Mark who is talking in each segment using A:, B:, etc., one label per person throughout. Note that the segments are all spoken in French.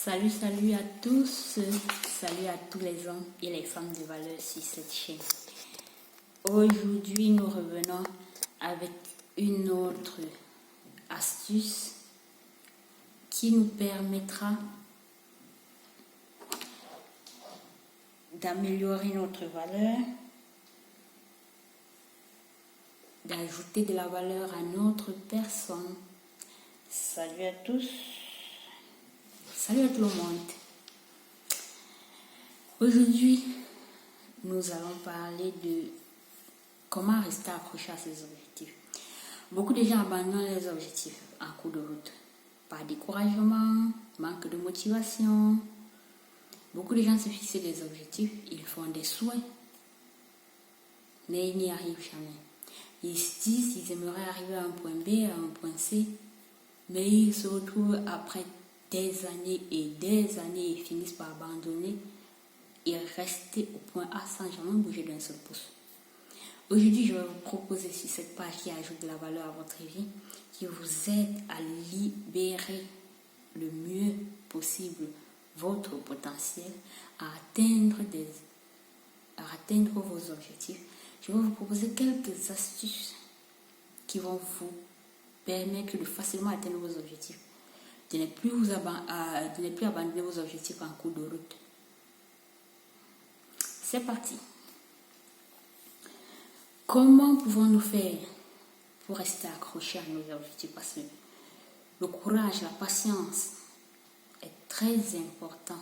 A: Salut à tous, salut à tous les hommes et les femmes de valeur sur cette chaîne. Aujourd'hui, nous revenons avec une autre astuce qui nous permettra d'améliorer notre valeur, d'ajouter de la valeur à notre personne. Salut à tous. Salut à tout le monde. Aujourd'hui, nous allons parler de comment rester accroché à ses objectifs. Beaucoup de gens abandonnent les objectifs en cours de route par découragement, manque de motivation. Beaucoup de gens se fixent des objectifs, ils font des souhaits, mais ils n'y arrivent jamais. Ils se disent qu'ils aimeraient arriver à un point B, à un point C, mais ils se retrouvent après des années et finissent par abandonner et rester au point A sans jamais bouger d'un seul pouce. Aujourd'hui, je vais vous proposer sur cette page qui ajoute de la valeur à votre vie, qui vous aide à libérer le mieux possible votre potentiel, à atteindre vos objectifs. Je vais vous proposer quelques astuces qui vont vous permettre de facilement atteindre vos objectifs. De ne plus abandonner vos objectifs en cours de route. C'est parti. Comment pouvons-nous faire pour rester accrochés à nos objectifs? Parce que le courage, la patience est très important.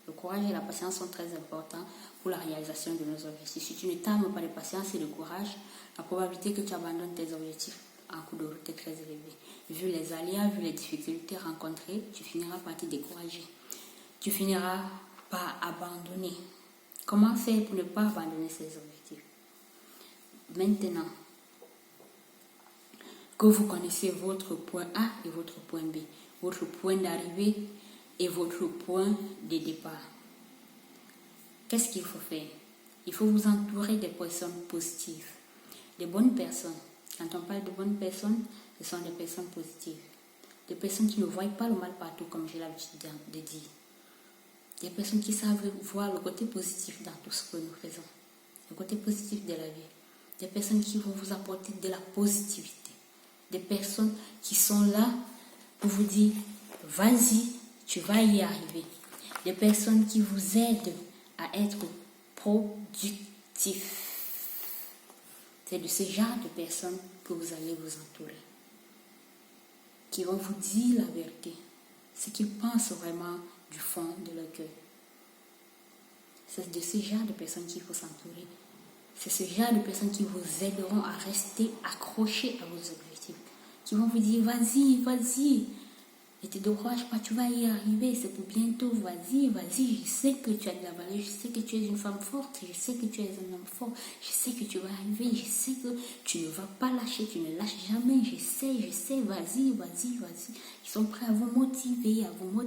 A: Le courage et la patience sont très importants pour la réalisation de nos objectifs. Si tu ne t'armes pas de patience et de courage, la probabilité que tu abandonnes tes objectifs en cours de route est très élevée. Vu les aléas, vu les difficultés rencontrées, tu finiras par te décourager. Tu finiras par abandonner. Comment faire pour ne pas abandonner ces objectifs? Maintenant que vous connaissez votre point A et votre point B, votre point d'arrivée et votre point de départ, qu'est-ce qu'il faut faire? Il faut vous entourer des personnes positives, des bonnes personnes. Quand on parle de bonnes personnes, ce sont des personnes positives. Des personnes qui ne voient pas le mal partout, comme j'ai l'habitude de dire. Des personnes qui savent voir le côté positif dans tout ce que nous faisons. Le côté positif de la vie. Des personnes qui vont vous apporter de la positivité. Des personnes qui sont là pour vous dire, vas-y, tu vas y arriver. Des personnes qui vous aident à être productif. C'est de ce genre de personnes que vous allez vous entourer. Qui vont vous dire la vérité. Ce qu'ils pensent vraiment du fond de leur cœur. C'est de ce genre de personnes qu'il faut s'entourer. C'est ce genre de personnes qui vous aideront à rester accrochés à vos objectifs. Qui vont vous dire, vas-y. Ne te décourage pas, tu vas y arriver, c'est pour bientôt, vas-y, je sais que tu as de la valeur, je sais que tu es une femme forte, je sais que tu es un homme fort, je sais que tu vas arriver, je sais que tu ne vas pas lâcher, tu ne lâches jamais, je sais, vas-y. Ils sont prêts à vous motiver, à vous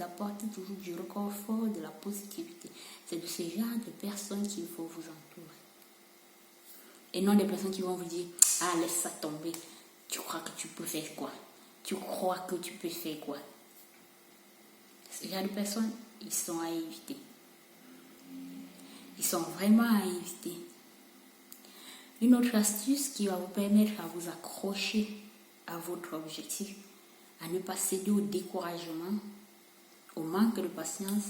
A: apporter toujours du réconfort, de la positivité. C'est de ce genre de personnes qu'il faut vous entourer. Et non des personnes qui vont vous dire, laisse ça tomber, tu crois que tu peux faire quoi? Tu crois que tu peux faire quoi? Ce genre de personnes, ils sont à éviter. Ils sont vraiment à éviter. Une autre astuce qui va vous permettre à vous accrocher à votre objectif, à ne pas céder au découragement, au manque de patience,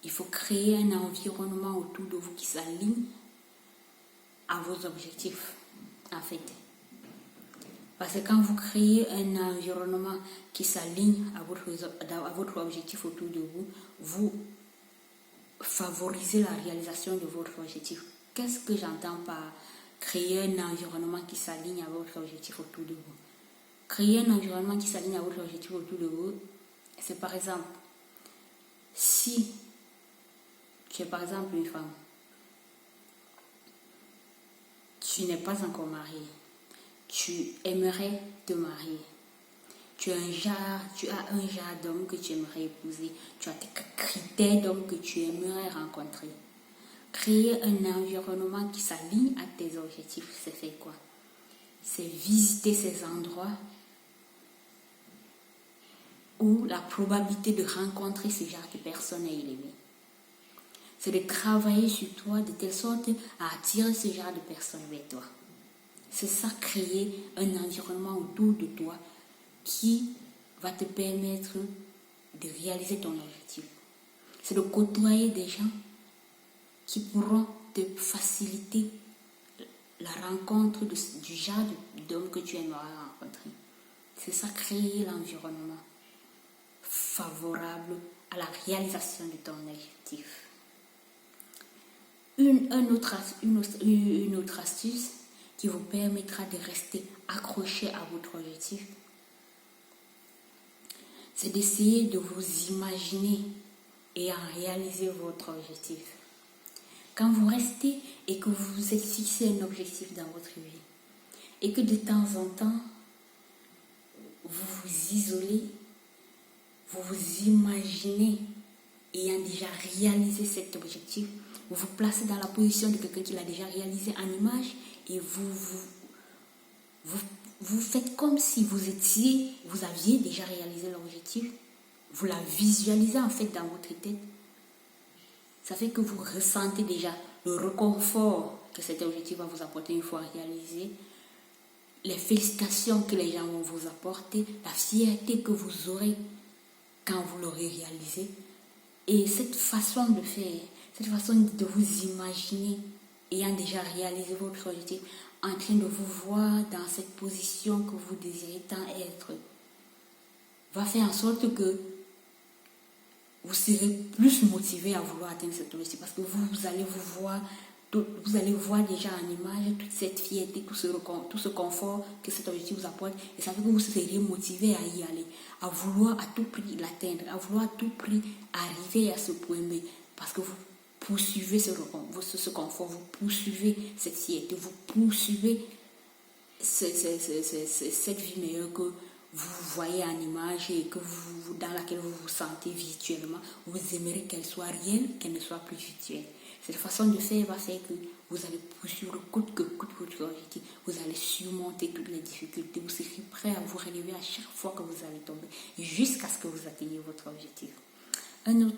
A: il faut créer un environnement autour de vous qui s'aligne à vos objectifs, en fait. Parce que quand vous créez un environnement qui s'aligne à votre objectif autour de vous, vous favorisez la réalisation de votre objectif. Qu'est-ce que j'entends par créer un environnement qui s'aligne à votre objectif autour de vous? Créer un environnement qui s'aligne à votre objectif autour de vous, c'est par exemple, si tu es par exemple une femme, tu n'es pas encore mariée, tu aimerais te marier. Tu as un genre d'homme que tu aimerais épouser. Tu as tes critères d'homme que tu aimerais rencontrer. Créer un environnement qui s'aligne à tes objectifs, c'est faire quoi? C'est visiter ces endroits où ou la probabilité de rencontrer ce genre de personnes est élevée. C'est de travailler sur toi de telle sorte à attirer ce genre de personnes vers toi. C'est ça, créer un environnement autour de toi qui va te permettre de réaliser ton objectif. C'est de côtoyer des gens qui pourront te faciliter la rencontre du genre d'homme que tu aimerais rencontrer. C'est ça, créer l'environnement favorable à la réalisation de ton objectif. Une autre astuce qui vous permettra de rester accroché à votre objectif, c'est d'essayer de vous imaginer et à réaliser votre objectif. Quand vous restez et que vous vous êtes fixé un objectif dans votre vie et que de temps en temps, vous vous isolez, vous vous imaginez ayant déjà réalisé cet objectif, vous vous placez dans la position de quelqu'un qui l'a déjà réalisé en image et vous faites comme si vous aviez déjà réalisé l'objectif, vous la visualisez en fait dans votre tête. Ça fait que vous ressentez déjà le réconfort que cet objectif va vous apporter une fois réalisé, les félicitations que les gens vont vous apporter, la fierté que vous aurez quand vous l'aurez réalisé. Et cette façon de faire, cette façon de vous imaginer ayant déjà réalisé votre objectif, en train de vous voir dans cette position que vous désirez tant être, va faire en sorte que vous serez plus motivé à vouloir atteindre cet objectif parce que vous allez voir déjà en image toute cette fierté, tout ce confort que cet objectif vous apporte, et ça fait que vous serez motivé à y aller, à vouloir à tout prix l'atteindre, à vouloir à tout prix arriver à ce point B, parce que vous poursuivez ce confort, vous poursuivez cette fierté, vous poursuivez cette vie meilleure que vous voyez en image et dans laquelle vous vous sentez virtuellement. Vous aimerez qu'elle soit réelle, qu'elle ne soit plus virtuelle. Cette façon de faire va faire que vous allez poursuivre coûte que coûte votre objectif. Vous allez surmonter toutes les difficultés. Vous serez prêt à vous relever à chaque fois que vous allez tomber jusqu'à ce que vous atteigniez votre objectif. Une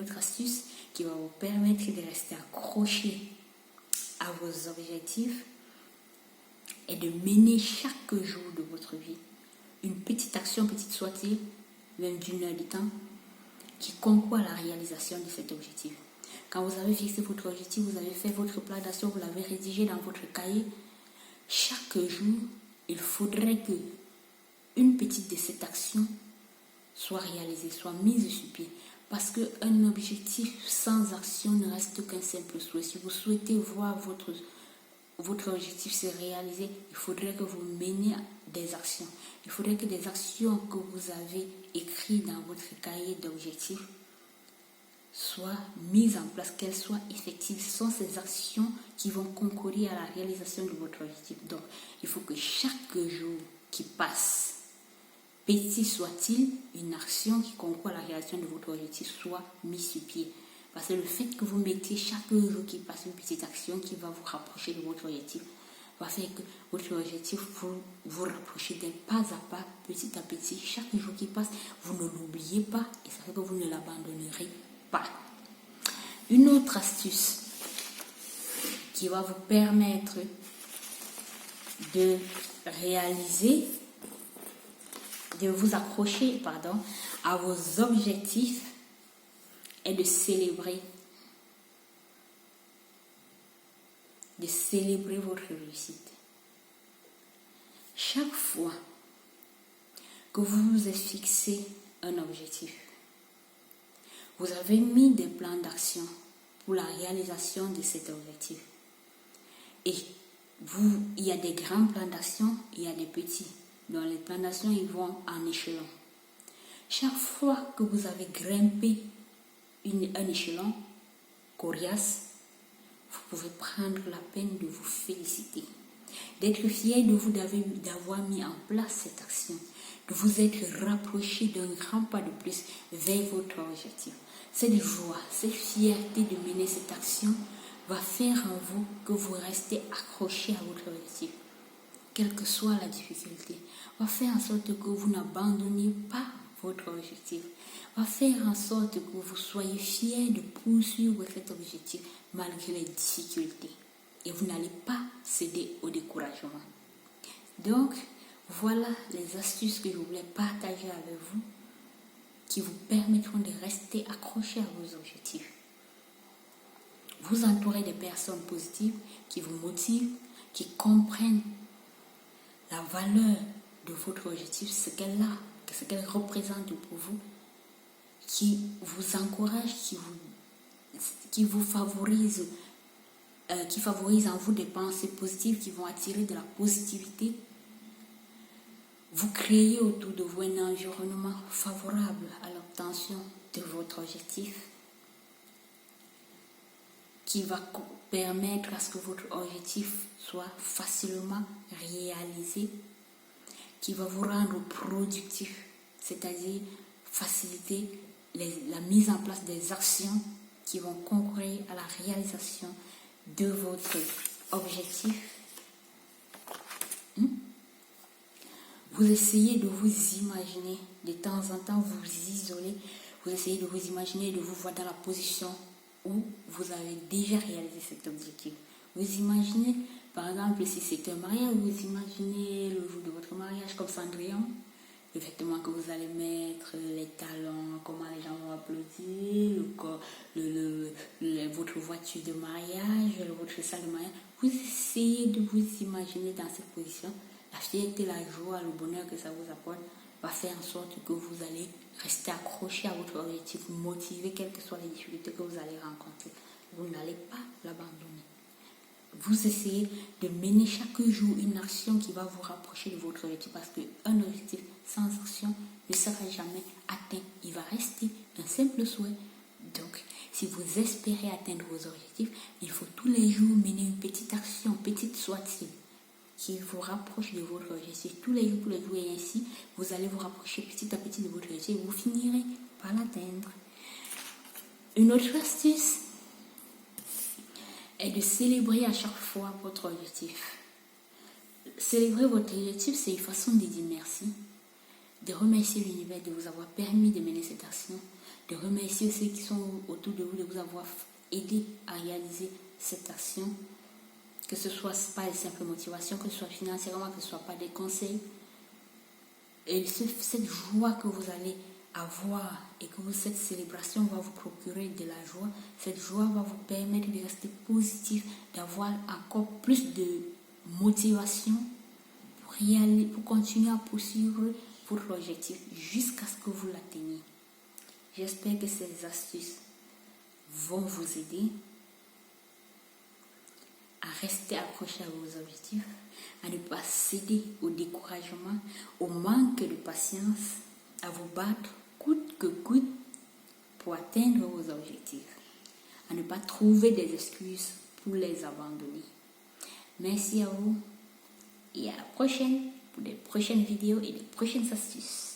A: autre astuce qui va vous permettre de rester accroché à vos objectifs est de mener chaque jour de votre vie une petite action, petite soit-il, même d'une heure de temps, qui concourt à la réalisation de cet objectif. Quand vous avez fixé votre objectif, vous avez fait votre plan d'action, vous l'avez rédigé dans votre cahier, chaque jour, il faudrait que une petite de ces actions soit réalisée, soit mise sur pied. Parce qu'un objectif sans action ne reste qu'un simple souhait. Si vous souhaitez voir votre objectif se réaliser, il faudrait que vous meniez des actions. Il faudrait que des actions que vous avez écrites dans votre cahier d'objectifs soient mises en place, qu'elles soient effectives. Ce sont ces actions qui vont concourir à la réalisation de votre objectif. Donc, il faut que chaque jour qui passe, petit soit-il, une action qui concourt à la réalisation de votre objectif soit mise sur pied. Parce que le fait que vous mettiez chaque jour qui passe une petite action qui va vous rapprocher de votre objectif, va faire que votre objectif vous rapprochez d'un pas à pas, petit à petit. Chaque jour qui passe, vous ne l'oubliez pas et ça fait que vous ne l'abandonnerez pas. Une autre astuce qui va vous permettre de réaliser, de vous accrocher, à vos objectifs est de célébrer votre réussite. Chaque fois que vous vous êtes fixé un objectif, vous avez mis des plans d'action pour la réalisation de cet objectif. Et il y a des grands plans d'action, il y a des petits. Donc les plans d'action, ils vont en échelon. Chaque fois que vous avez grimpé un échelon coriace, vous pouvez prendre la peine de vous féliciter, d'être fier de vous d'avoir mis en place cette action, de vous être rapproché d'un grand pas de plus vers votre objectif. Cette joie, cette fierté de mener cette action va faire en vous que vous restez accroché à votre objectif, quelle que soit la difficulté. Va faire en sorte que vous n'abandonnez pas votre objectif va faire en sorte que vous soyez fiers de poursuivre cet objectif malgré les difficultés. Et vous n'allez pas céder au découragement. Donc, voilà les astuces que je voulais partager avec vous qui vous permettront de rester accrochés à vos objectifs. Vous entourez des personnes positives qui vous motivent, qui comprennent la valeur de votre objectif, ce qu'elle a, ce qu'elle représente pour vous, qui vous encouragent, qui vous favorisent, qui favorisent en vous des pensées positives qui vont attirer de la positivité. Vous créez autour de vous un environnement favorable à l'obtention de votre objectif qui va permettre à ce que votre objectif soit facilement réalisé, qui va vous rendre productif, c'est-à-dire faciliter la mise en place des actions qui vont concourir à la réalisation de votre objectif. Vous essayez de vous imaginer, de temps en temps vous isoler, vous essayez de vous imaginer, de vous voir dans la position où vous avez déjà réalisé cet objectif. Vous imaginez, par exemple, si c'est un mariage, vous imaginez le jour de votre mariage comme Cendrillon, le vêtement que vous allez mettre, les talons, comment les gens vont applaudir, votre voiture de mariage, votre salle de mariage. Vous essayez de vous imaginer dans cette position. La fierté, la joie, le bonheur que ça vous apporte va faire en sorte que vous allez rester accroché à votre objectif, motivé, quelles que soient les difficultés que vous allez rencontrer. Vous n'allez pas l'abandonner. Vous essayez de mener chaque jour une action qui va vous rapprocher de votre objectif, parce qu'un objectif sans action ne sera jamais atteint. Il va rester un simple souhait. Donc, si vous espérez atteindre vos objectifs, il faut tous les jours mener une petite action, petite soit-il, qui vous rapproche de votre objectif. Tous les jours, et ainsi, vous allez vous rapprocher petit à petit de votre objectif et vous finirez par l'atteindre. Une autre astuce est de célébrer à chaque fois votre objectif. Célébrer votre objectif, c'est une façon de dire merci, de remercier l'univers de vous avoir permis de mener cette action, de remercier ceux qui sont autour de vous, de vous avoir aidé à réaliser cette action, que ce soit pas de simple motivation, que ce soit financièrement, que ce soit pas des conseils. Et cette joie que vous allez avoir et que cette célébration va vous procurer de la joie, cette joie va vous permettre de rester positif, d'avoir encore plus de motivation pour continuer à poursuivre votre objectif jusqu'à ce que vous l'atteigniez. J'espère que ces astuces vont vous aider à rester accroché à vos objectifs, à ne pas céder au découragement, au manque de patience, à vous battre coûte que coûte pour atteindre vos objectifs, à ne pas trouver des excuses pour les abandonner. Merci à vous et à la prochaine pour des prochaines vidéos et des prochaines astuces.